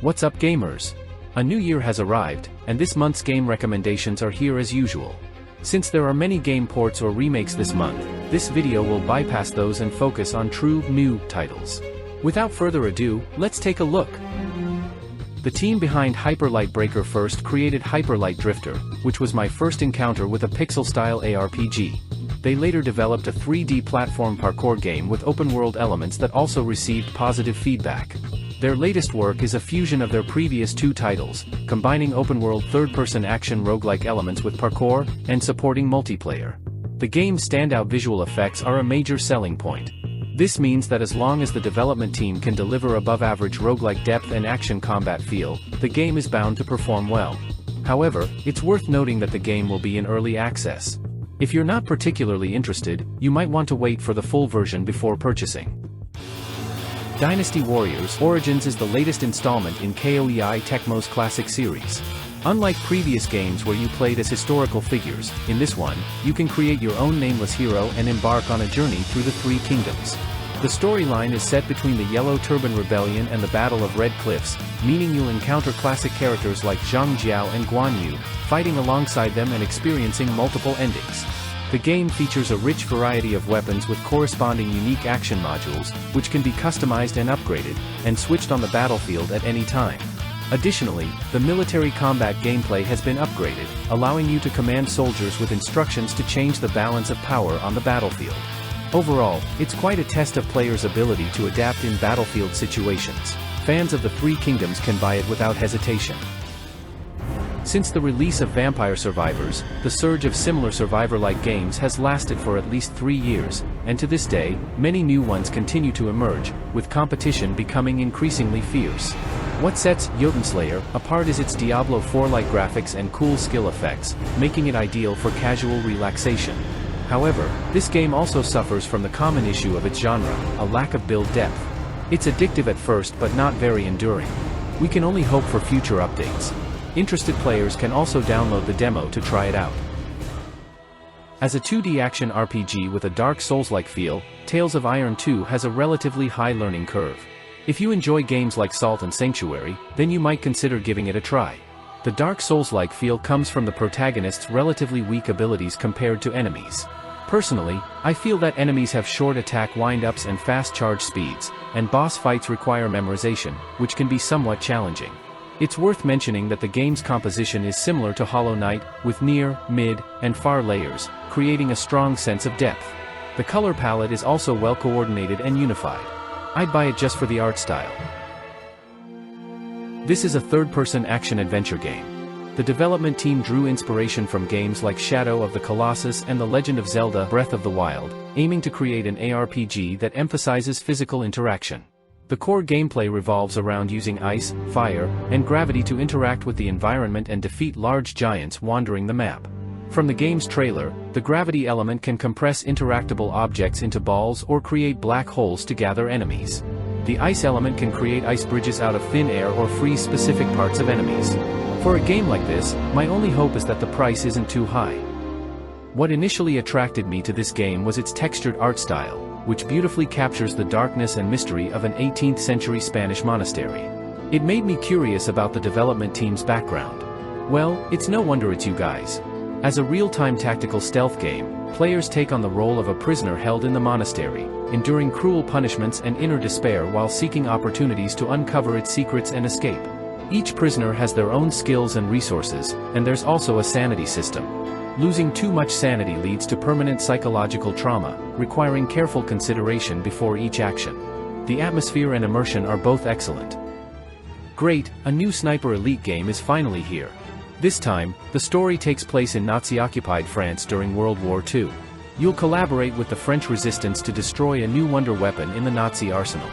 What's up, gamers? A new year has arrived, and this month's game recommendations are here as usual. Since there are many game ports or remakes this month, this video will bypass those and focus on true, new titles. Without further ado, let's take a look. The team behind Hyper Light Breaker first created Hyper Light Drifter, which was my first encounter with a pixel-style ARPG. They later developed a 3D platform parkour game with open-world elements that also received positive feedback. Their latest work is a fusion of their previous two titles, combining open-world third-person action roguelike elements with parkour, and supporting multiplayer. The game's standout visual effects are a major selling point. This means that as long as the development team can deliver above-average roguelike depth and action combat feel, the game is bound to perform well. However, it's worth noting that the game will be in early access. If you're not particularly interested, you might want to wait for the full version before purchasing. Dynasty Warriors Origins is the latest installment in KOEI Tecmo's classic series. Unlike previous games where you played as historical figures, in this one, you can create your own nameless hero and embark on a journey through the Three Kingdoms. The storyline is set between the Yellow Turban Rebellion and the Battle of Red Cliffs, meaning you'll encounter classic characters like Zhang Jiao and Guan Yu, fighting alongside them and experiencing multiple endings. The game features a rich variety of weapons with corresponding unique action modules, which can be customized and upgraded, and switched on the battlefield at any time. Additionally, the military combat gameplay has been upgraded, allowing you to command soldiers with instructions to change the balance of power on the battlefield. Overall, it's quite a test of players' ability to adapt in battlefield situations. Fans of the Three Kingdoms can buy it without hesitation. Since the release of Vampire Survivors, the surge of similar survivor-like games has lasted for at least 3 years, and to this day, many new ones continue to emerge, with competition becoming increasingly fierce. What sets Jotunnslayer apart is its Diablo 4-like graphics and cool skill effects, making it ideal for casual relaxation. However, this game also suffers from the common issue of its genre, a lack of build depth. It's addictive at first but not very enduring. We can only hope for future updates. Interested players can also download the demo to try it out. As a 2D action RPG with a Dark Souls-like feel, Tales of Iron 2 has a relatively high learning curve. If you enjoy games like Salt and Sanctuary, then you might consider giving it a try. The Dark Souls-like feel comes from the protagonist's relatively weak abilities compared to enemies. Personally, I feel that enemies have short attack wind-ups and fast charge speeds, and boss fights require memorization, which can be somewhat challenging. It's worth mentioning that the game's composition is similar to Hollow Knight, with near, mid, and far layers, creating a strong sense of depth. The color palette is also well coordinated and unified. I'd buy it just for the art style. This is a third-person action-adventure game. The development team drew inspiration from games like Shadow of the Colossus and The Legend of Zelda: Breath of the Wild, aiming to create an ARPG that emphasizes physical interaction. The core gameplay revolves around using ice, fire, and gravity to interact with the environment and defeat large giants wandering the map. From the game's trailer, the gravity element can compress interactable objects into balls or create black holes to gather enemies. The ice element can create ice bridges out of thin air or freeze specific parts of enemies. For a game like this, my only hope is that the price isn't too high. What initially attracted me to this game was its textured art style, which beautifully captures the darkness and mystery of an 18th century Spanish monastery. It made me curious about the development team's background. Well, it's no wonder it's you guys. As a real-time tactical stealth game, players take on the role of a prisoner held in the monastery, enduring cruel punishments and inner despair while seeking opportunities to uncover its secrets and escape. Each prisoner has their own skills and resources, and there's also a sanity system. Losing too much sanity leads to permanent psychological trauma, requiring careful consideration before each action. The atmosphere and immersion are both excellent. Great, a new Sniper Elite game is finally here. This time, the story takes place in Nazi-occupied France during World War II. You'll collaborate with the French resistance to destroy a new wonder weapon in the Nazi arsenal.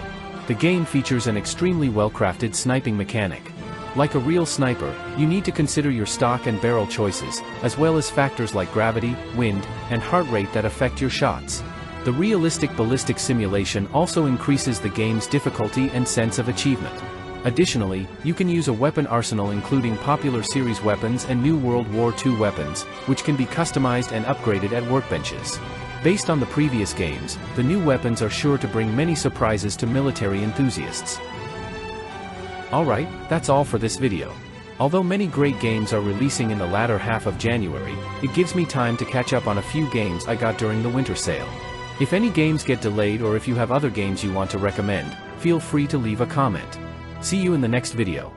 The game features an extremely well-crafted sniping mechanic. Like a real sniper, you need to consider your stock and barrel choices, as well as factors like gravity, wind, and heart rate that affect your shots. The realistic ballistic simulation also increases the game's difficulty and sense of achievement. Additionally, you can use a weapon arsenal including popular series weapons and new World War II weapons, which can be customized and upgraded at workbenches. Based on the previous games, the new weapons are sure to bring many surprises to military enthusiasts. Alright, that's all for this video. Although many great games are releasing in the latter half of January, it gives me time to catch up on a few games I got during the winter sale. If any games get delayed or if you have other games you want to recommend, feel free to leave a comment. See you in the next video.